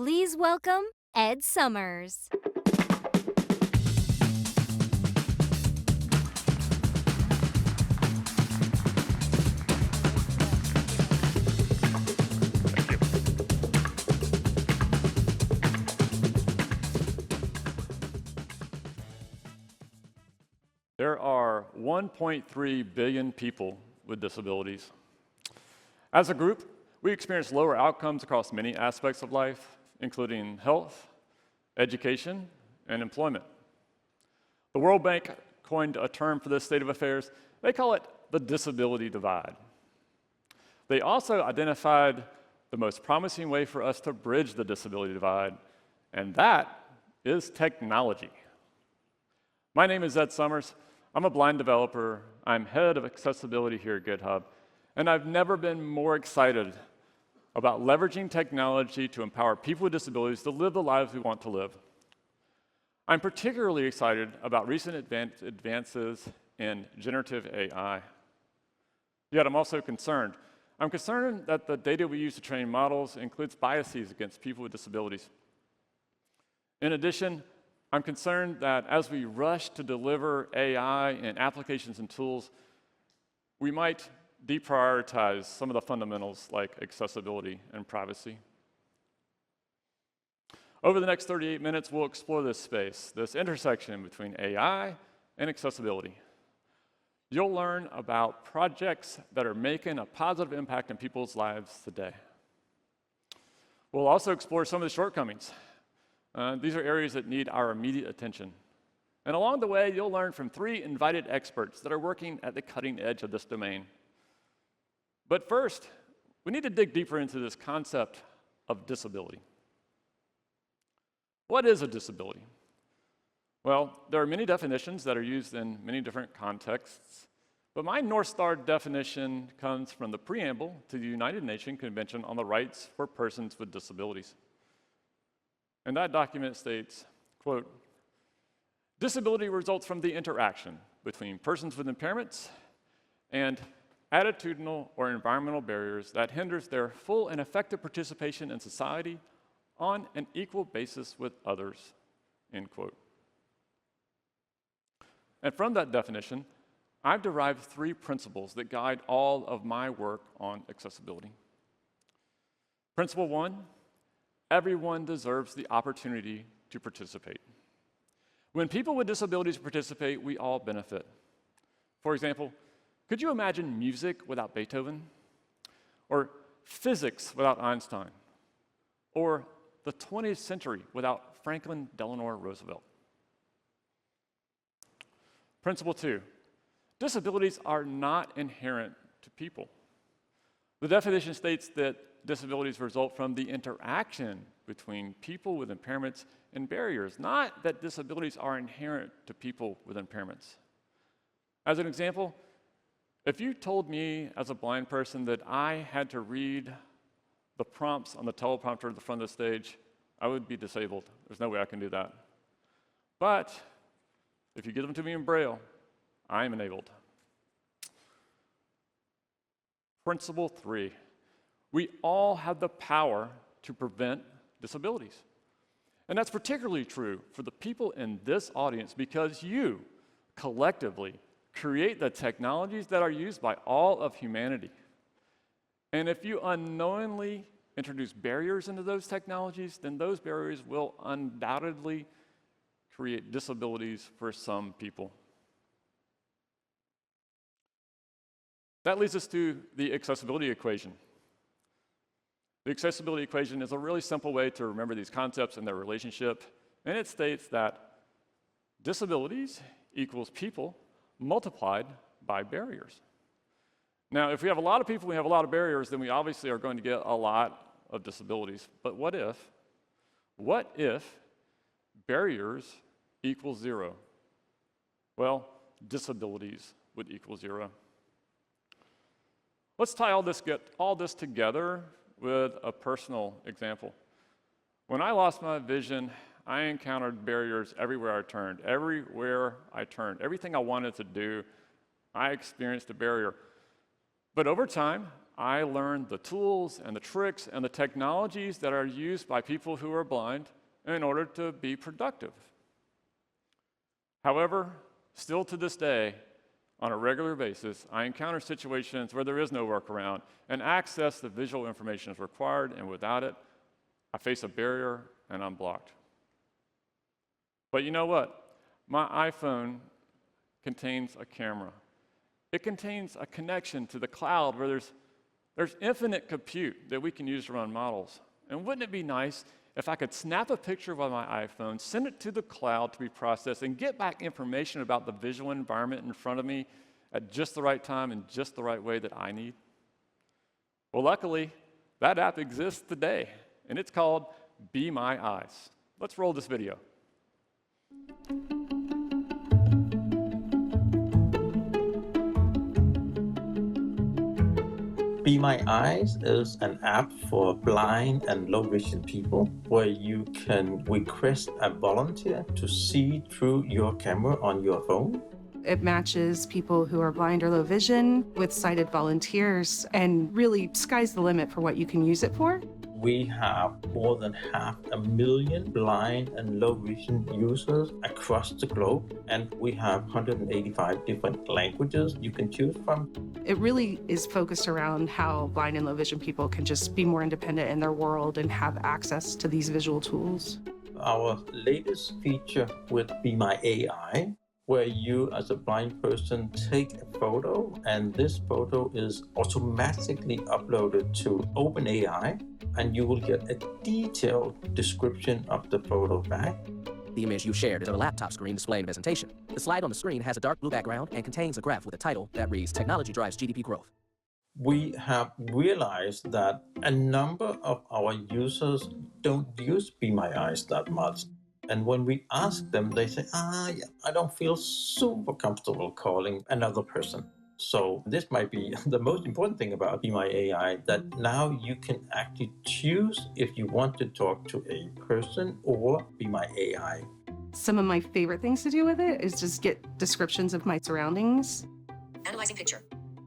Please welcome Ed Summers. There are 1.3 billion people with disabilities. As a group, we experience lower outcomes across many aspects of life, including health, education, and employment. The World Bank coined a term for this state of affairs. They call it the disability divide. They also identified the most promising way for us to bridge the disability divide, and that is technology. My name is Ed Summers. I'm a blind developer. I'm head of accessibility here at GitHub, and I've never been more excited about leveraging technology to empower people with disabilities to live the lives we want to live. I'm particularly excited about recent advances in generative AI. Yet I'm also concerned. I'm concerned that the data we use to train models includes biases against people with disabilities. In addition, I'm concerned that as we rush to deliver AI and applications and tools, we might deprioritize some of the fundamentals like accessibility and privacy. Over the next 38 minutes, we'll explore this space, this intersection between AI and accessibility. You'll learn about projects that are making a positive impact in people's lives today. We'll also explore some of the shortcomings. These are areas that need our immediate attention. And along the way, you'll learn from 3 invited experts that are working at the cutting edge of this domain. But first, we need to dig deeper into this concept of disability. What is a disability? Well, there are many definitions that are used in many different contexts, but my North Star definition comes from the preamble to the United Nations Convention on the Rights for Persons with Disabilities. And that document states, quote, "Disability results from the interaction between persons with impairments and attitudinal or environmental barriers that hinders their full and effective participation in society on an equal basis with others," end quote. And from that definition, I've derived 3 principles that guide all of my work on accessibility. Principle 1, everyone deserves the opportunity to participate. When people with disabilities participate, we all benefit. For example, could you imagine music without Beethoven? Or physics without Einstein? Or the 20th century without Franklin Delano Roosevelt? Principle 2, disabilities are not inherent to people. The definition states that disabilities result from the interaction between people with impairments and barriers, not that disabilities are inherent to people with impairments. As an example, if you told me as a blind person that I had to read the prompts on the teleprompter at the front of the stage, I would be disabled. There's no way I can do that. But if you give them to me in Braille, I am enabled. Principle 3, we all have the power to prevent disabilities. And that's particularly true for the people in this audience because you, collectively, create the technologies that are used by all of humanity. And if you unknowingly introduce barriers into those technologies, then those barriers will undoubtedly create disabilities for some people. That leads us to the accessibility equation. The accessibility equation is a really simple way to remember these concepts and their relationship, and it states that disabilities equals people multiplied by barriers. Now, if we have a lot of people, we have a lot of barriers, then we obviously are going to get a lot of disabilities. But what if barriers equals 0? Well, disabilities would equal 0. Let's tie get all this together with a personal example. When I lost my vision, I encountered barriers everywhere I turned. Everything I wanted to do, I experienced a barrier. But over time, I learned the tools and the tricks and the technologies that are used by people who are blind in order to be productive. However, still to this day, on a regular basis, I encounter situations where there is no workaround and access to visual information is required, and without it, I face a barrier and I'm blocked. But you know what? My iPhone contains a camera. It contains a connection to the cloud where there's infinite compute that we can use to run models. And wouldn't it be nice if I could snap a picture with my iPhone, send it to the cloud to be processed, and get back information about the visual environment in front of me at just the right time and just the right way that I need? Well, luckily, that app exists today, and it's called Be My Eyes. Let's roll this video. Be My Eyes is an app for blind and low vision people where you can request a volunteer to see through your camera on your phone. It matches people who are blind or low vision with sighted volunteers, and really sky's the limit for what you can use it for. We have more than 500,000 blind and low vision users across the globe, and we have 185 different languages you can choose from. It really is focused around how blind and low vision people can just be more independent in their world and have access to these visual tools. Our latest feature with Be My AI, where you as a blind person take a photo and this photo is automatically uploaded to OpenAI, and you will get a detailed description of the photo back. The image you shared is of a laptop screen displaying a presentation. The slide on the screen has a dark blue background and contains a graph with a title that reads, "Technology drives GDP growth." We have realized that a number of our users don't use Be My Eyes that much. And when we ask them, they say, yeah, I don't feel super comfortable calling another person. So this might be the most important thing about Be My AI, that now you can actually choose if you want to talk to a person or Be My AI. Some of my favorite things to do with it is just get descriptions of my surroundings. Analyzing picture.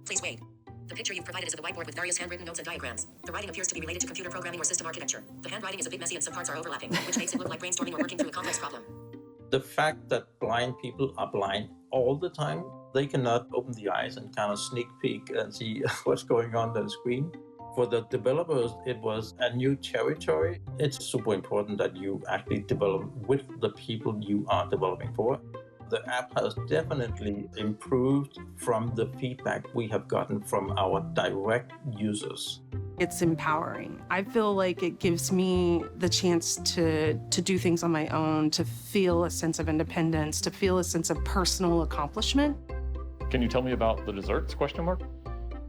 Please wait. The picture you've provided is of a whiteboard with various handwritten notes and diagrams. The writing appears to be related to computer programming or system architecture. The handwriting is a bit messy and some parts are overlapping, which makes it look like brainstorming or working through a complex problem. The fact that blind people are blind all the time, they cannot open the eyes and kind of sneak peek and see what's going on the screen. For the developers, it was a new territory. It's super important that you actually develop with the people you are developing for. The app has definitely improved from the feedback we have gotten from our direct users. It's empowering. I feel like it gives me the chance to do things on my own, to feel a sense of independence, to feel a sense of personal accomplishment. Can you tell me about the desserts, question mark?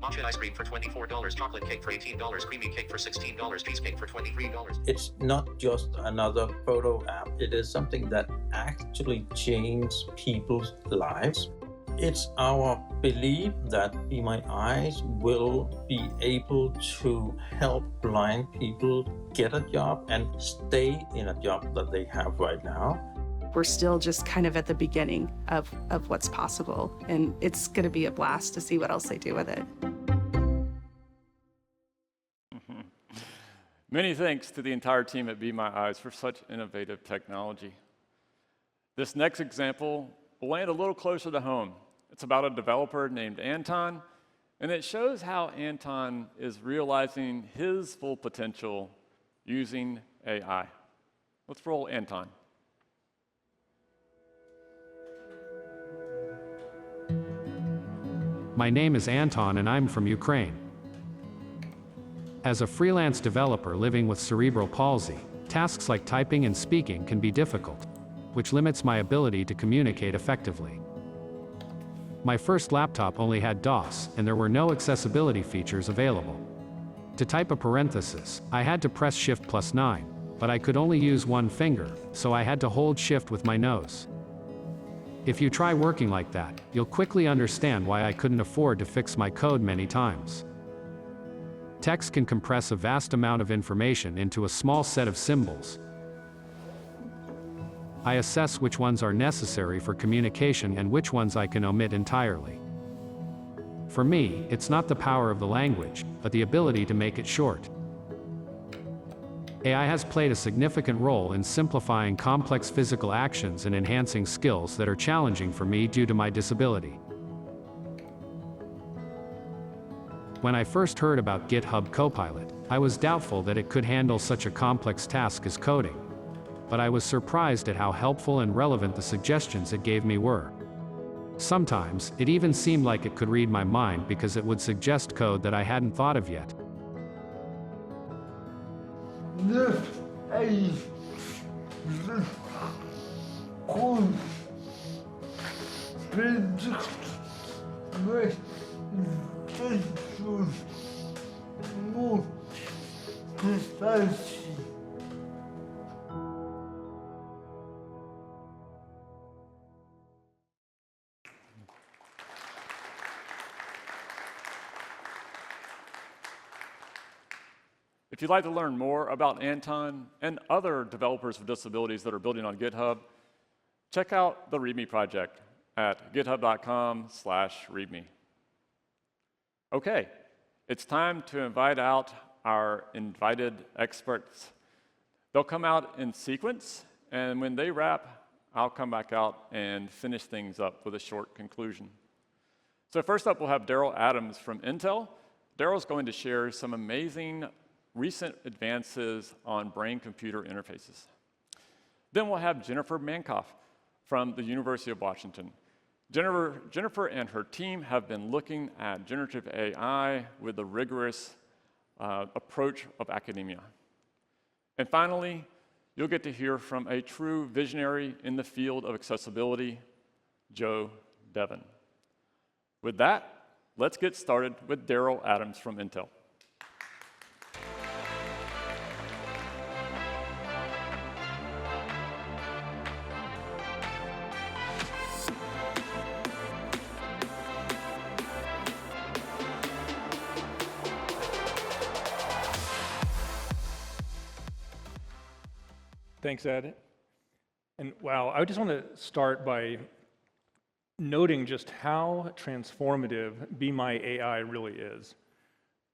Matcha ice cream for $24, chocolate cake for $18, creamy cake for $16, cheesecake for $23. It's not just another photo app. It is something that actually changes people's lives. It's our belief that Be My Eyes will be able to help blind people get a job and stay in a job that they have right now. We're still just kind of at the beginning of what's possible, and it's going to be a blast to see what else they do with it. Many thanks to the entire team at Be My Eyes for such innovative technology. This next example will land a little closer to home. It's about a developer named Anton, and it shows how Anton is realizing his full potential using AI. Let's roll Anton. My name is Anton and I'm from Ukraine. As a freelance developer living with cerebral palsy, tasks like typing and speaking can be difficult, which limits my ability to communicate effectively. My first laptop only had DOS, and there were no accessibility features available. To type a parenthesis, I had to press Shift+9, but I could only use one finger, so I had to hold Shift with my nose. If you try working like that, you'll quickly understand why I couldn't afford to fix my code many times. Text can compress a vast amount of information into a small set of symbols. I assess which ones are necessary for communication and which ones I can omit entirely. For me, it's not the power of the language, but the ability to make it short. AI has played a significant role in simplifying complex physical actions and enhancing skills that are challenging for me due to my disability. When I first heard about GitHub Copilot, I was doubtful that it could handle such a complex task as coding. But I was surprised at how helpful and relevant the suggestions it gave me were. Sometimes, it even seemed like it could read my mind because it would suggest code that I hadn't thought of yet. If you'd like to learn more about Anton and other developers with disabilities that are building on GitHub, check out the README project at github.com/readme. Okay, it's time to invite out our invited experts. They'll come out in sequence, and when they wrap, I'll come back out and finish things up with a short conclusion. So first up, we'll have Daryl Adams from Intel. Daryl's going to share some amazing recent advances on brain-computer interfaces. Then we'll have Jennifer Mankoff from the University of Washington. Jennifer and her team have been looking at generative AI with the rigorous approach of academia. And finally, you'll get to hear from a true visionary in the field of accessibility, Joe Devon. With that, let's get started with Daryl Adams from Intel. Thanks, Ed. And wow, I just want to start by noting just how transformative Be My AI really is.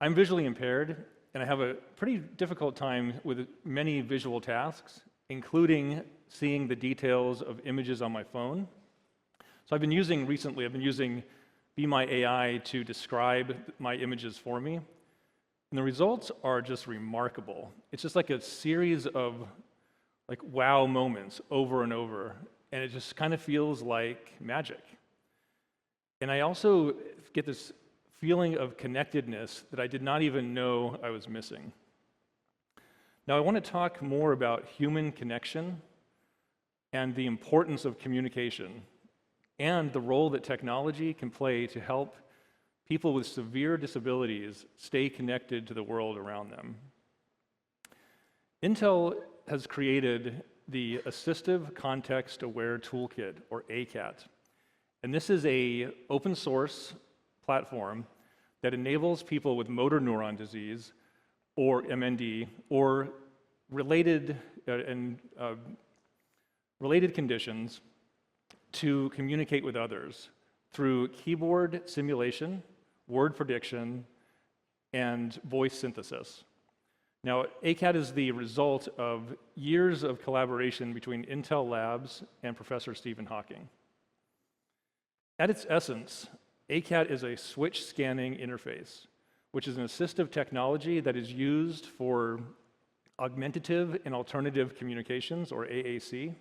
I'm visually impaired, and I have a pretty difficult time with many visual tasks, including seeing the details of images on my phone. So I've been using Be My AI to describe my images for me, and the results are just remarkable. It's just like a series of wow moments over and over, and it just kind of feels like magic. And I also get this feeling of connectedness that I did not even know I was missing. Now I want to talk more about human connection and the importance of communication and the role that technology can play to help people with severe disabilities stay connected to the world around them. Intel has created the Assistive Context Aware Toolkit, or ACAT. And this is an open source platform that enables people with motor neuron disease, or MND, or related conditions to communicate with others through keyboard simulation, word prediction, and voice synthesis. Now, ACAT is the result of years of collaboration between Intel Labs and Professor Stephen Hawking. At its essence, ACAT is a switch scanning interface, which is an assistive technology that is used for augmentative and alternative communications, or AAC.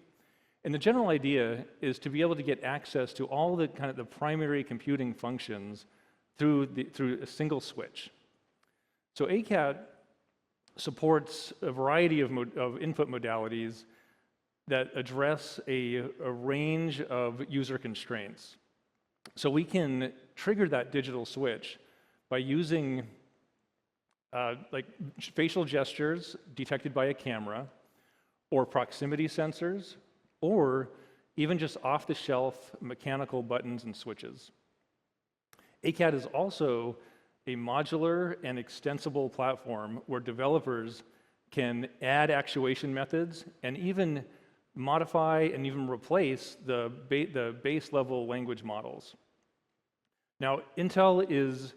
And the general idea is to be able to get access to all the the primary computing functions through a single switch. So ACAT supports a variety of input modalities that address a range of user constraints. So we can trigger that digital switch by using facial gestures detected by a camera, or proximity sensors, or even just off-the-shelf mechanical buttons and switches. ACAT is also a modular and extensible platform where developers can add actuation methods and even modify and even replace the base level language models. Now, Intel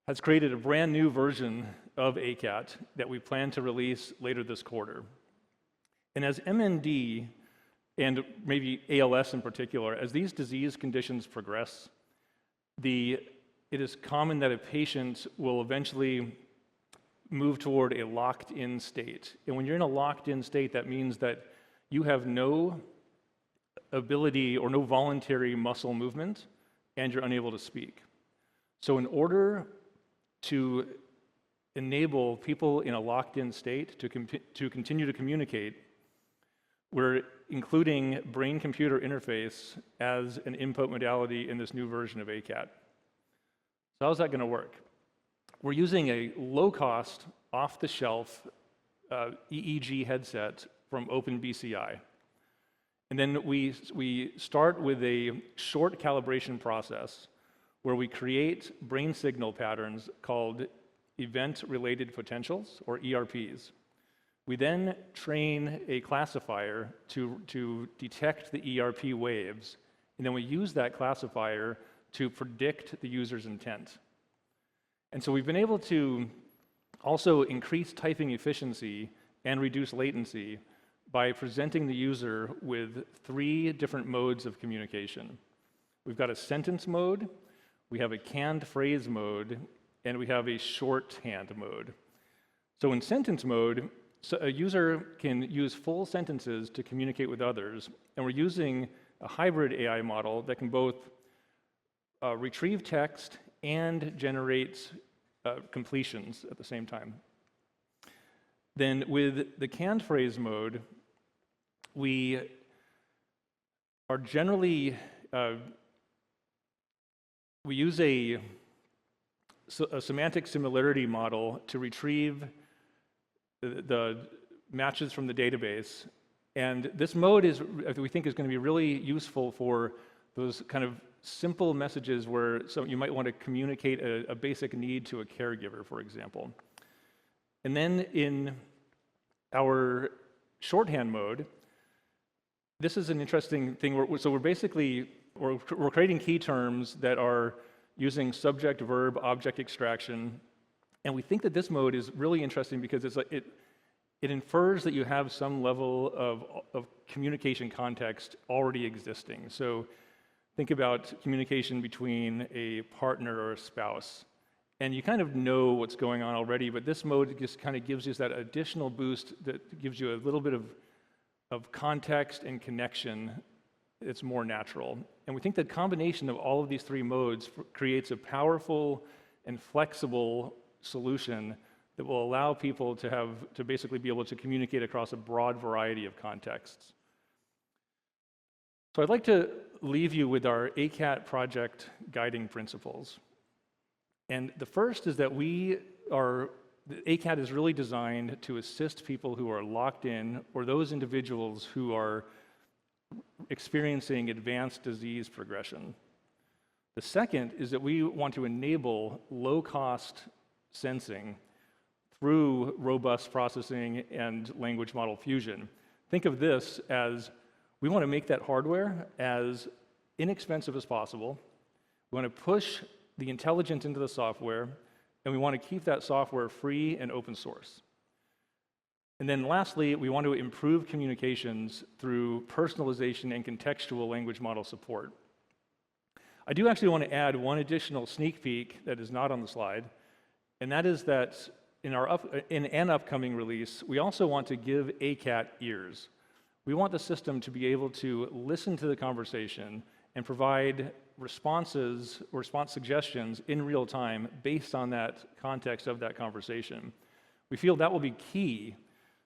has created a brand new version of ACAT that we plan to release later this quarter. And as MND, and maybe ALS in particular, as these disease conditions progress, it is common that a patient will eventually move toward a locked-in state. And when you're in a locked-in state, that means that you have no ability or no voluntary muscle movement, and you're unable to speak. So in order to enable people in a locked-in state to continue to communicate, we're including brain-computer interface as an input modality in this new version of ACAT. So how's that going to work? We're using a low-cost, off-the-shelf EEG headset from OpenBCI. And then we start with a short calibration process where we create brain signal patterns called event-related potentials, or ERPs. We then train a classifier to detect the ERP waves, and then we use that classifier to predict the user's intent. And so we've been able to also increase typing efficiency and reduce latency by presenting the user with 3 different modes of communication. We've got a sentence mode, we have a canned phrase mode, and we have a shorthand mode. So in sentence mode, a user can use full sentences to communicate with others, and we're using a hybrid AI model that can both retrieve text and generate completions at the same time. Then with the canned phrase mode, we are generally, we use a semantic similarity model to retrieve the matches from the database. And this mode we think is going to be really useful for those kind of simple messages where you might want to communicate a basic need to a caregiver, for example. And then in our shorthand mode, this is an interesting thing. We're creating key terms that are using subject-verb-object extraction. And we think that this mode is really interesting because it infers that you have some level of communication context already existing. So think about communication between a partner or a spouse. And you kind of know what's going on already, but this mode just kind of gives you that additional boost that gives you a little bit of context and connection that's more natural. And we think the combination of all of these 3 modes creates a powerful and flexible solution that will allow people to basically be able to communicate across a broad variety of contexts. So I'd like to leave you with our ACAT project guiding principles. And the first is that ACAT is really designed to assist people who are locked in or those individuals who are experiencing advanced disease progression. The second is that we want to enable low-cost sensing through robust processing and language model fusion. Think of this as we want to make that hardware as inexpensive as possible. We want to push the intelligence into the software, and we want to keep that software free and open source. And then lastly, we want to improve communications through personalization and contextual language model support. I do actually want to add one additional sneak peek that is not on the slide, and that is that in an upcoming release, we also want to give ACAT ears. We want the system to be able to listen to the conversation and provide response suggestions in real time based on that context of that conversation. We feel that will be key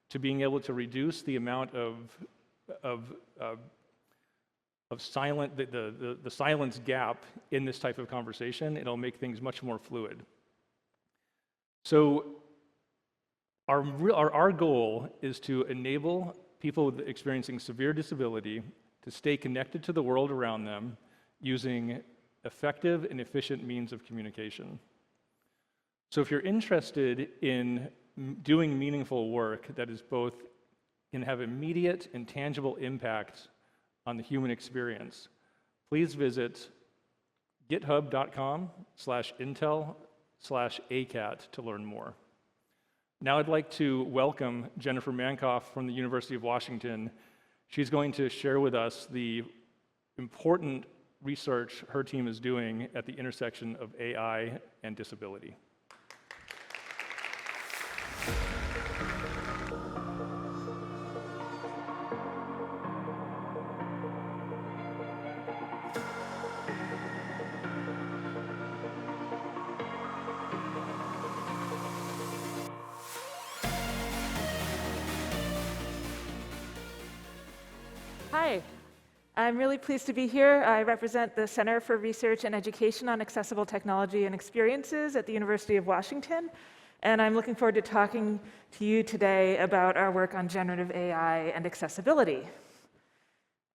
to being able to reduce the amount of the silence gap in this type of conversation. It'll make things much more fluid. So our goal is to enable people experiencing severe disability to stay connected to the world around them using effective and efficient means of communication. So if you're interested in doing meaningful work that is both can have immediate and tangible impact on the human experience, please visit github.com/intel/acat to learn more. Now I'd like to welcome Jennifer Mankoff from the University of Washington. She's going to share with us the important research her team is doing at the intersection of AI and disability. Hi, I'm really pleased to be here. I represent the Center for Research and Education on Accessible Technology and Experiences at the University of Washington, and I'm looking forward to talking to you today about our work on generative AI and accessibility.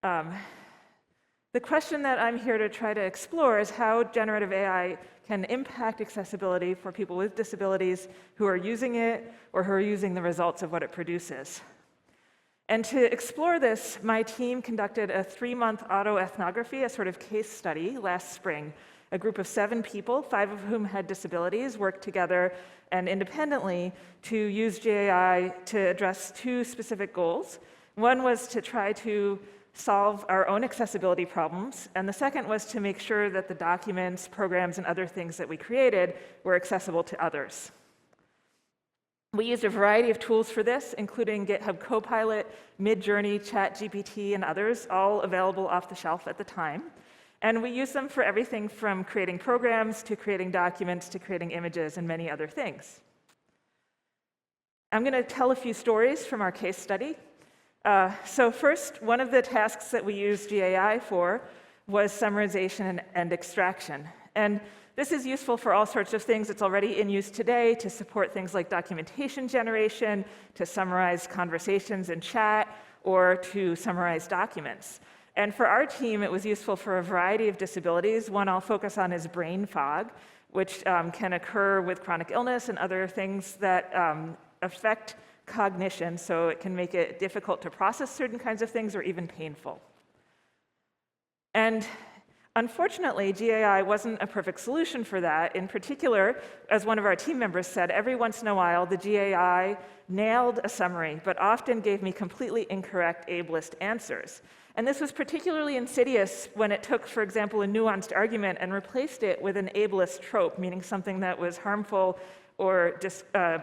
The question that I'm here to try to explore is how generative AI can impact accessibility for people with disabilities who are using it or who are using the results of what it produces. And to explore this, my team conducted a 3-month autoethnography, a sort of case study, last spring. A group of 7 people, 5 of whom had disabilities, worked together and independently to use GAI to address 2 specific goals. One was to try to solve our own accessibility problems, and the second was to make sure that the documents, programs, and other things that we created were accessible to others. We used a variety of tools for this, including GitHub Copilot, Midjourney, ChatGPT, and others, all available off the shelf at the time. And we used them for everything from creating programs to creating documents to creating images and many other things. I'm going to tell a few stories from our case study. So first, one of the tasks that we used GAI for was summarization and extraction. And this is useful for all sorts of things. It's already in use today to support things like documentation generation, to summarize conversations in chat, or to summarize documents. And for our team, it was useful for a variety of disabilities. One I'll focus on is brain fog, which can occur with chronic illness and other things that affect cognition, so it can make it difficult to process certain kinds of things or even painful. And unfortunately, GAI wasn't a perfect solution for that. In particular, as one of our team members said, every once in a while, the GAI nailed a summary, but often gave me completely incorrect ableist answers. And this was particularly insidious when it took, for example, a nuanced argument and replaced it with an ableist trope, meaning something that was harmful or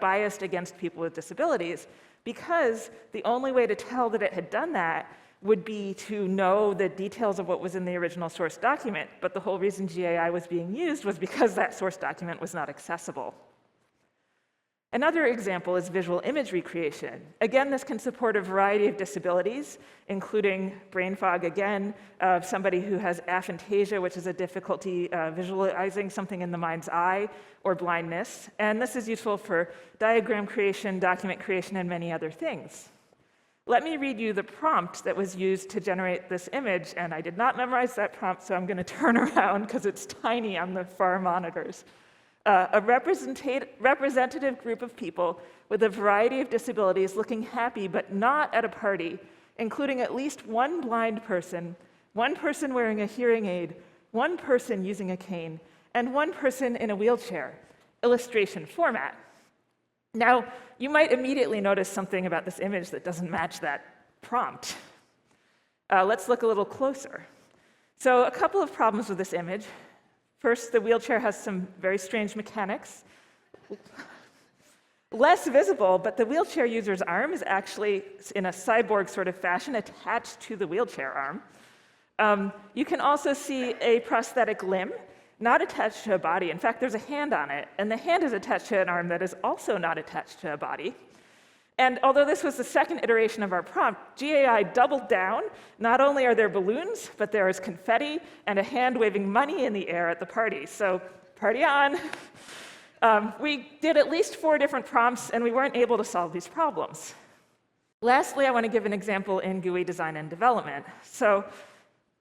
biased against people with disabilities, because the only way to tell that it had done that would be to know the details of what was in the original source document, but the whole reason GAI was being used was because that source document was not accessible. Another example is visual image recreation. Again, this can support a variety of disabilities, including brain fog, again, somebody who has aphantasia, which is a difficulty visualizing something in the mind's eye, or blindness. And this is useful for diagram creation, document creation, and many other things. Let me read you the prompt that was used to generate this image, and I did not memorize that prompt, so I'm going to turn around because it's tiny on the far monitors. A representative group of people with a variety of disabilities looking happy but not at a party, including at least one blind person, one person wearing a hearing aid, one person using a cane, and one person in a wheelchair. Illustration format. Now, you might immediately notice something about this image that doesn't match that prompt. Let's look a little closer. So a couple of problems with this image. First, the wheelchair has some very strange mechanics. Less visible, but the wheelchair user's arm is actually, in a cyborg sort of fashion, attached to the wheelchair arm. You can also see a prosthetic limb, not attached to a body. In fact, there's a hand on it, and the hand is attached to an arm that is also not attached to a body. And although this was the second iteration of our prompt, GAI doubled down. Not only are there balloons, but there is confetti and a hand waving money in the air at the party. So party on. We did at least 4 different prompts, and we weren't able to solve these problems. Lastly, I want to give an example in GUI design and development. So,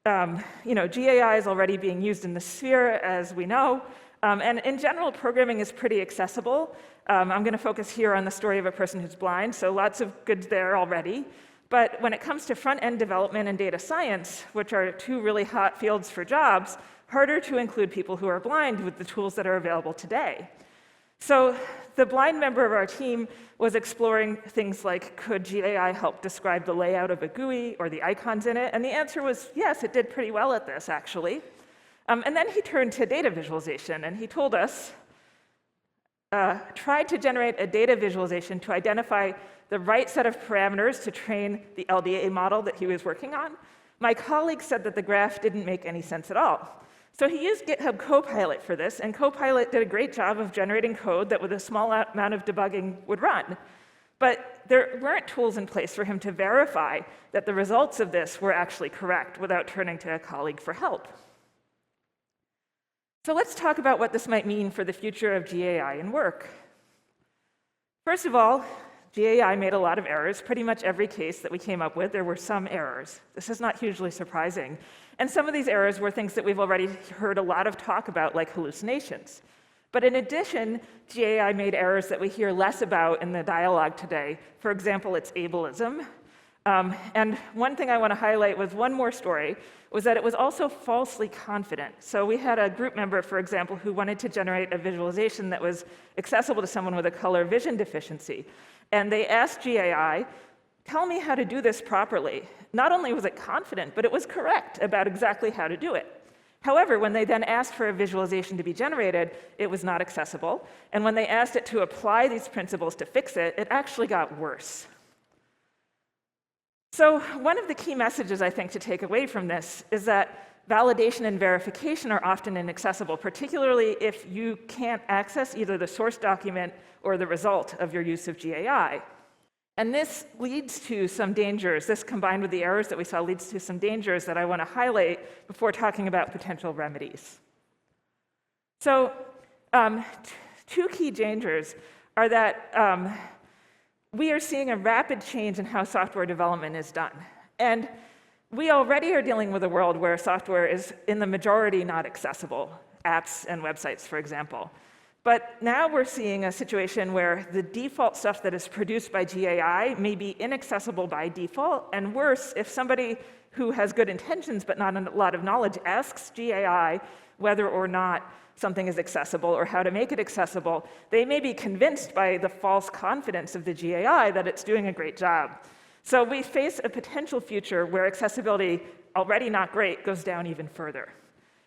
GAI is already being used in the sphere, as we know. And in general, programming is pretty accessible. I'm going to focus here on the story of a person who's blind, so lots of goods there already. But when it comes to front-end development and data science, which are 2 really hot fields for jobs, harder to include people who are blind with the tools that are available today. So the blind member of our team was exploring things like, could GAI help describe the layout of a GUI or the icons in it? And the answer was, yes, it did pretty well at this, actually. And then he turned to data visualization, and he told us, tried to generate a data visualization to identify the right set of parameters to train the LDA model that he was working on. My colleague said that the graph didn't make any sense at all. So he used GitHub Copilot for this, and Copilot did a great job of generating code that with a small amount of debugging would run. But there weren't tools in place for him to verify that the results of this were actually correct without turning to a colleague for help. So let's talk about what this might mean for the future of GAI in work. First of all, GAI made a lot of errors. Pretty much every case that we came up with, there were some errors. This is not hugely surprising. And some of these errors were things that we've already heard a lot of talk about, like hallucinations. But in addition, GAI made errors that we hear less about in the dialogue today. For example, it's ableism. And one thing I want to highlight was one more story, was that it was also falsely confident. So we had a group member, for example, who wanted to generate a visualization that was accessible to someone with a color vision deficiency. And they asked GAI, tell me how to do this properly. Not only was it confident, but it was correct about exactly how to do it. However, when they then asked for a visualization to be generated, it was not accessible. And when they asked it to apply these principles to fix it, it actually got worse. So one of the key messages, I think, to take away from this is that validation and verification are often inaccessible, particularly if you can't access either the source document or the result of your use of GAI. And this leads to some dangers. This, combined with the errors that we saw, leads to some dangers that I want to highlight before talking about potential remedies. So two key dangers are that we are seeing a rapid change in how software development is done. And we already are dealing with a world where software is, in the majority, not accessible, apps and websites, for example. But now we're seeing a situation where the default stuff that is produced by GAI may be inaccessible by default, and worse, if somebody who has good intentions but not a lot of knowledge asks GAI whether or not something is accessible or how to make it accessible, they may be convinced by the false confidence of the GAI that it's doing a great job. So we face a potential future where accessibility, already not great, goes down even further.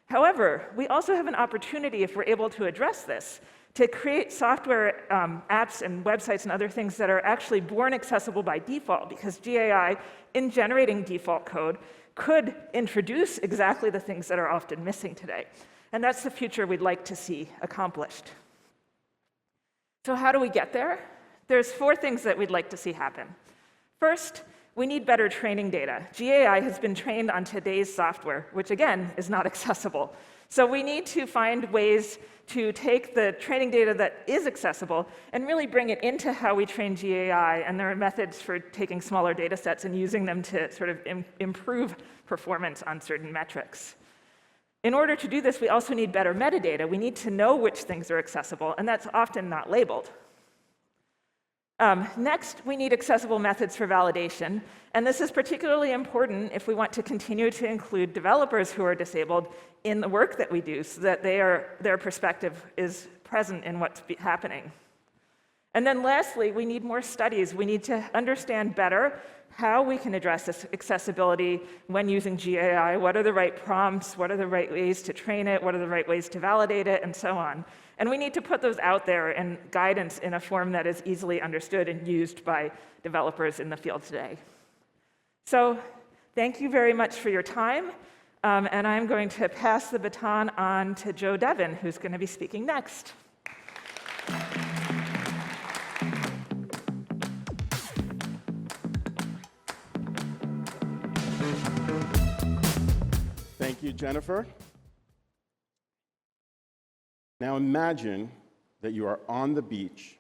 However, we also have an opportunity, if we're able to address this, to create software apps and websites and other things that are actually born accessible by default, because GAI, in generating default code, could introduce exactly the things that are often missing today. And that's the future we'd like to see accomplished. So how do we get there? There's 4 things that we'd like to see happen. First, we need better training data. GAI has been trained on today's software, which again is not accessible. So we need to find ways to take the training data that is accessible and really bring it into how we train GAI, and there are methods for taking smaller data sets and using them to sort of improve performance on certain metrics. In order to do this, we also need better metadata. We need to know which things are accessible, and that's often not labeled. Next, we need accessible methods for validation, and this is particularly important if we want to continue to include developers who are disabled in the work that we do, so that their perspective is present in what's happening. And then lastly, we need more studies. We need to understand better how we can address this accessibility when using GAI. What are the right prompts? What are the right ways to train it? What are the right ways to validate it? And so on. And we need to put those out there in guidance in a form that is easily understood and used by developers in the field today. So thank you very much for your time. And I'm going to pass the baton on to Joe Devon, who's going to be speaking next. Thank you, Jennifer. Now imagine that you are on the beach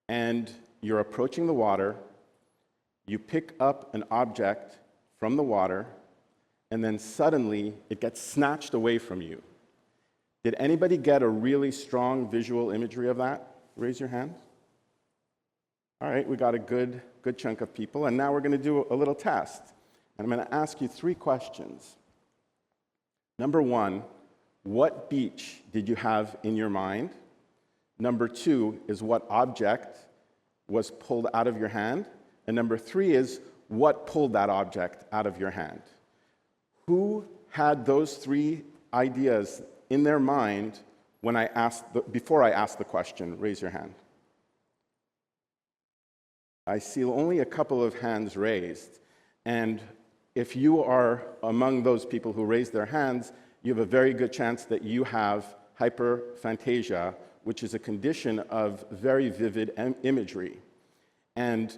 and you're approaching the water, you pick up an object from the water, and then suddenly it gets snatched away from you. Did anybody get a really strong visual imagery of that? Raise your hand. All right, we got a good chunk of people, and now we're going to do a little test. And I'm going to ask you 3 questions. Number one, what beach did you have in your mind? Number two is what object was pulled out of your hand? And number three is what pulled that object out of your hand? Who had those three ideas in their mind when before I asked the question? Raise your hand. I see only a couple of hands raised. And if you are among those people who raised their hands, you have a very good chance that you have hyperphantasia, which is a condition of very vivid imagery. And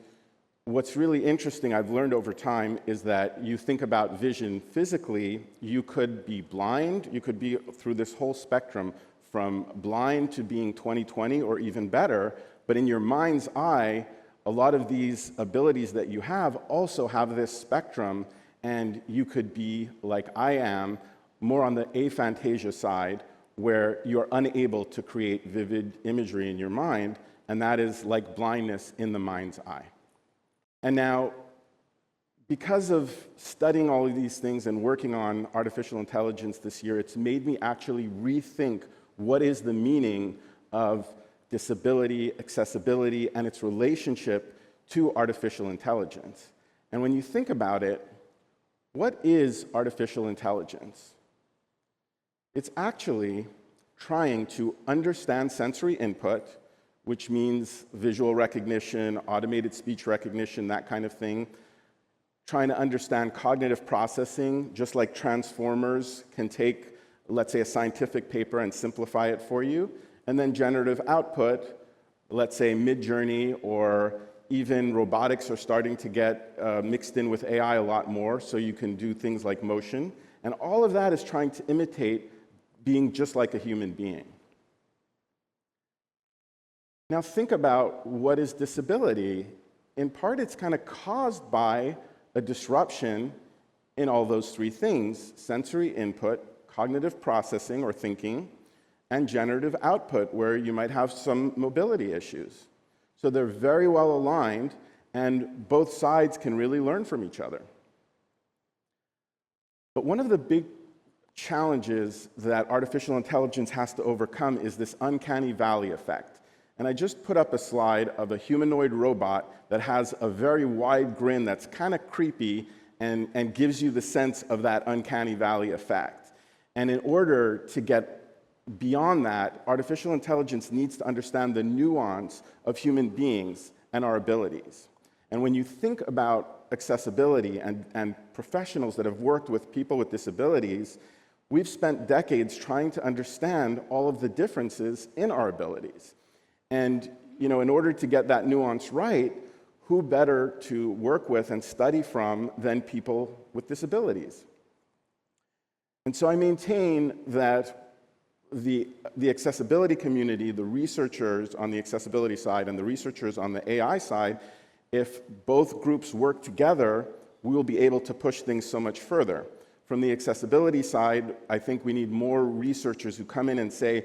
what's really interesting, I've learned over time, is that you think about vision physically, you could be blind, you could be through this whole spectrum from blind to being 20/20 or even better, but in your mind's eye, a lot of these abilities that you have also have this spectrum, and you could be, like I am, more on the aphantasia side, where you're unable to create vivid imagery in your mind, and that is like blindness in the mind's eye. And now, because of studying all of these things and working on artificial intelligence this year, it's made me actually rethink what is the meaning of disability, accessibility, and its relationship to artificial intelligence. And when you think about it, what is artificial intelligence? It's actually trying to understand sensory input, which means visual recognition, automated speech recognition, that kind of thing. Trying to understand cognitive processing, just like transformers can take, let's say, a scientific paper and simplify it for you. And then generative output, let's say Mid-Journey or even robotics are starting to get mixed in with AI a lot more, so you can do things like motion. And all of that is trying to imitate being just like a human being. Now think about what is disability. In part, it's kind of caused by a disruption in all those three things: sensory input, cognitive processing or thinking, and generative output, where you might have some mobility issues. So they're very well aligned, and both sides can really learn from each other. But one of the big challenges that artificial intelligence has to overcome is this uncanny valley effect. And I just put up a slide of a humanoid robot that has a very wide grin that's kind of creepy and gives you the sense of that uncanny valley effect. And in order to get beyond that, artificial intelligence needs to understand the nuance of human beings and our abilities. And when you think about accessibility and professionals that have worked with people with disabilities, we've spent decades trying to understand all of the differences in our abilities. And in order to get that nuance right, who better to work with and study from than people with disabilities? And so I maintain that the accessibility community, the researchers on the accessibility side and the researchers on the AI side, if both groups work together, we will be able to push things so much further. From the accessibility side, I think we need more researchers who come in and say,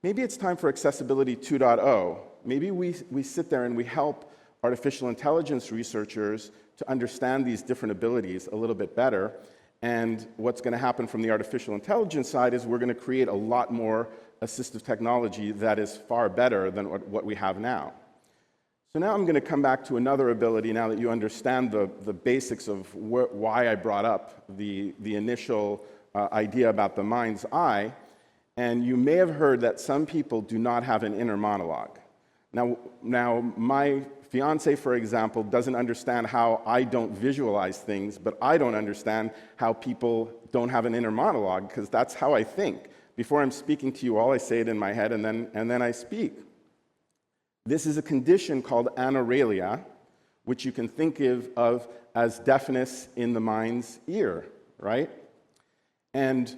maybe it's time for accessibility 2.0. Maybe we sit there and we help artificial intelligence researchers to understand these different abilities a little bit better. And what's going to happen from the artificial intelligence side is we're going to create a lot more assistive technology that is far better than what we have now. So now I'm going to come back to another ability now that you understand the basics of why I brought up the initial idea about the mind's eye. And you may have heard that some people do not have an inner monologue. Now my fiance, for example, doesn't understand how I don't visualize things, but I don't understand how people don't have an inner monologue, because that's how I think. Before I'm speaking to you all, I say it in my head, and then I speak. This is a condition called anauralia, which you can think of as deafness in the mind's ear, right? And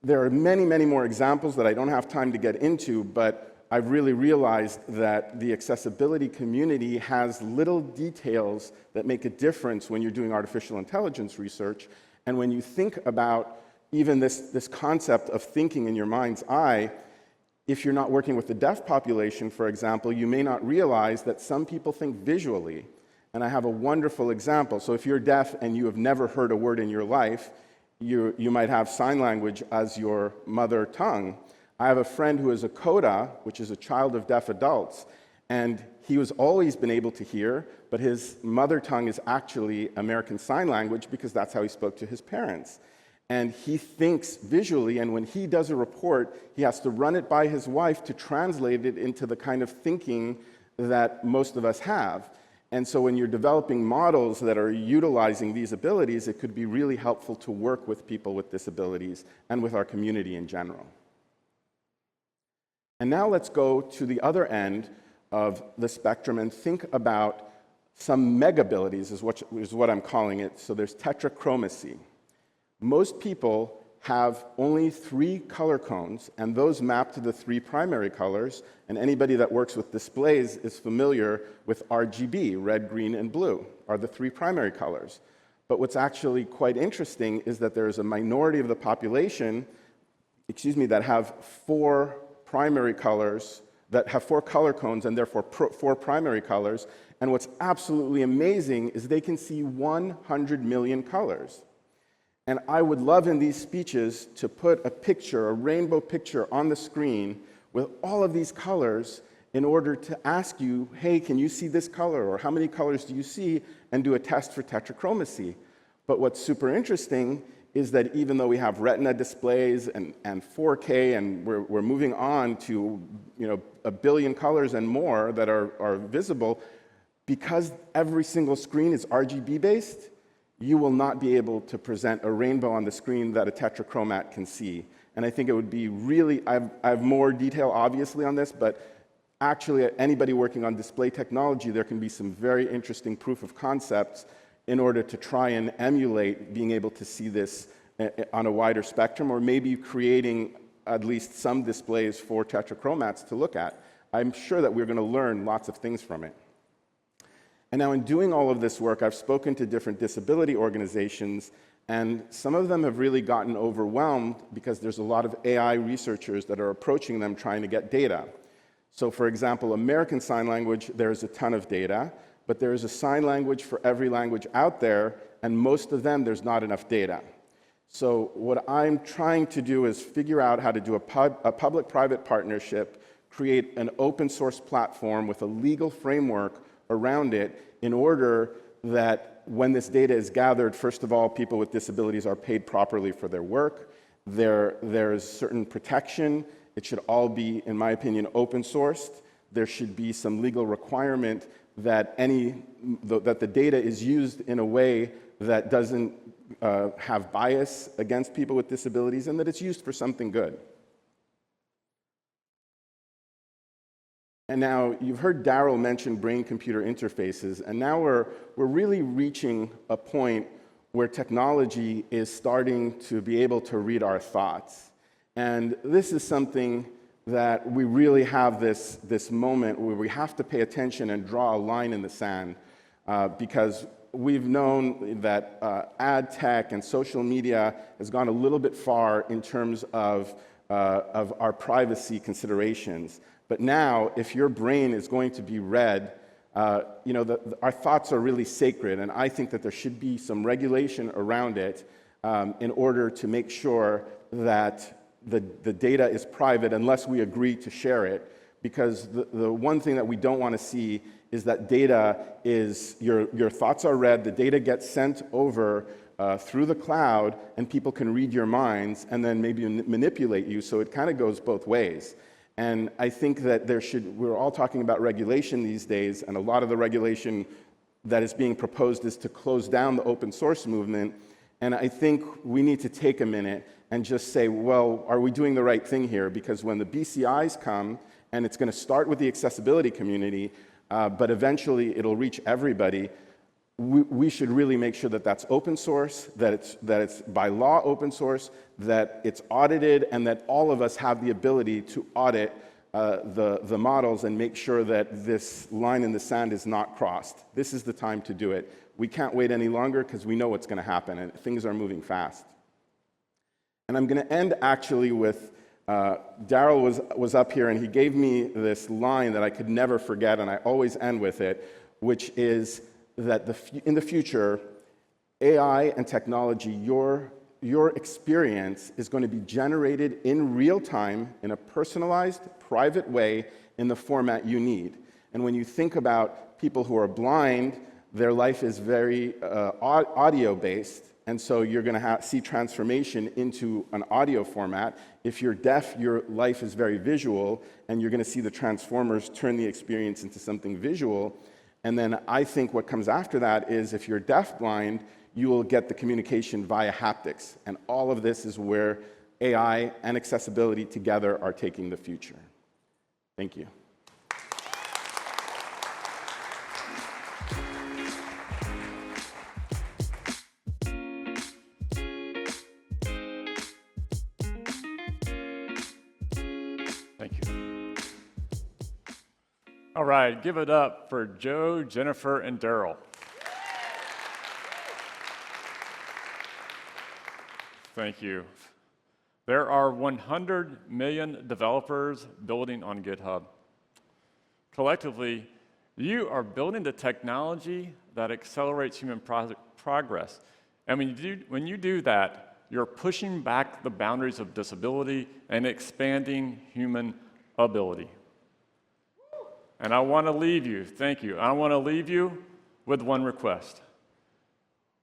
there are many, many more examples that I don't have time to get into, but I've really realized that the accessibility community has little details that make a difference when you're doing artificial intelligence research. And when you think about even this concept of thinking in your mind's eye, if you're not working with the deaf population, for example, you may not realize that some people think visually. And I have a wonderful example. So if you're deaf and you have never heard a word in your life, you might have sign language as your mother tongue. I have a friend who is a CODA, which is a child of deaf adults, and he was always been able to hear, but his mother tongue is actually American Sign Language because that's how he spoke to his parents. And he thinks visually, and when he does a report, he has to run it by his wife to translate it into the kind of thinking that most of us have. And so when you're developing models that are utilizing these abilities, it could be really helpful to work with people with disabilities and with our community in general. And now let's go to the other end of the spectrum and think about some megabilities, is what I'm calling it. So there's tetrachromacy. Most people have only 3 color cones, and those map to the 3 primary colors, and anybody that works with displays is familiar with RGB, red, green, and blue, are the 3 primary colors. But what's actually quite interesting is that there's a minority of the population, that have 4 primary colors, that have 4 color cones and therefore 4 primary colors. And what's absolutely amazing is they can see 100 million colors. And I would love in these speeches to put a picture, a rainbow picture on the screen with all of these colors in order to ask you, hey, can you see this color? Or how many colors do you see? And do a test for tetrachromacy. But what's super interesting is that even though we have retina displays and 4K, and we're moving on to 1 billion colors and more that are visible, because every single screen is RGB based, you will not be able to present a rainbow on the screen that a tetrachromat can see. And I think it would be really, I have more detail obviously on this, but actually anybody working on display technology, there can be some very interesting proof of concepts in order to try and emulate being able to see this on a wider spectrum, or maybe creating at least some displays for tetrachromats to look at. I'm sure that we're going to learn lots of things from it. And now in doing all of this work, I've spoken to different disability organizations, and some of them have really gotten overwhelmed because there's a lot of AI researchers that are approaching them trying to get data. So for example, American Sign Language, there's a ton of data, but there is a sign language for every language out there, and most of them, there's not enough data. So what I'm trying to do is figure out how to do a public-private partnership, create an open source platform with a legal framework around it in order that when this data is gathered, first of all, people with disabilities are paid properly for their work. There's certain protection. It should all be, in my opinion, open sourced. There should be some legal requirement that the data is used in a way that doesn't have bias against people with disabilities, and that it's used for something good. And now you've heard Daryl mention brain-computer interfaces, and now we're really reaching a point where technology is starting to be able to read our thoughts. And this is something that we really have this moment where we have to pay attention and draw a line in the sand, because we've known that ad tech and social media has gone a little bit far in terms of our privacy considerations. But now, if your brain is going to be read, our thoughts are really sacred, and I think that there should be some regulation around it in order to make sure that the data is private unless we agree to share it. Because the one thing that we don't want to see is that data is, your thoughts are read, the data gets sent over through the cloud, and people can read your minds and then maybe manipulate you, so it kind of goes both ways. And I think that we're all talking about regulation these days, and a lot of the regulation that is being proposed is to close down the open source movement. And I think we need to take a minute and just say, well, are we doing the right thing here? Because when the BCIs come, and it's going to start with the accessibility community, but eventually it'll reach everybody, we should really make sure that that's open source, that it's by law open source, that it's audited, and that all of us have the ability to audit the models and make sure that this line in the sand is not crossed. This is the time to do it. We can't wait any longer because we know what's going to happen, and things are moving fast. And I'm going to end actually with Daryl was up here, and he gave me this line that I could never forget, and I always end with it, which is that in the future, AI and technology, your your experience is going to be generated in real time in a personalized, private way in the format you need. And when you think about people who are blind, their life is very audio-based, and so you're going to see transformation into an audio format. If you're deaf, your life is very visual, and you're going to see the transformers turn the experience into something visual. And then I think what comes after that is if you're deaf-blind, you will get the communication via haptics. And all of this is where AI and accessibility together are taking the future. Thank you. Thank you. All right, give it up for Joe, Jennifer, and Daryl. Thank you. There are 100 million developers building on GitHub. Collectively, you are building the technology that accelerates human progress. And when you do that, you're pushing back the boundaries of disability and expanding human ability. And I want to leave you, thank you, I want to leave you with one request.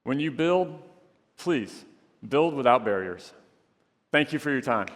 When you build, please build without barriers. Thank you for your time.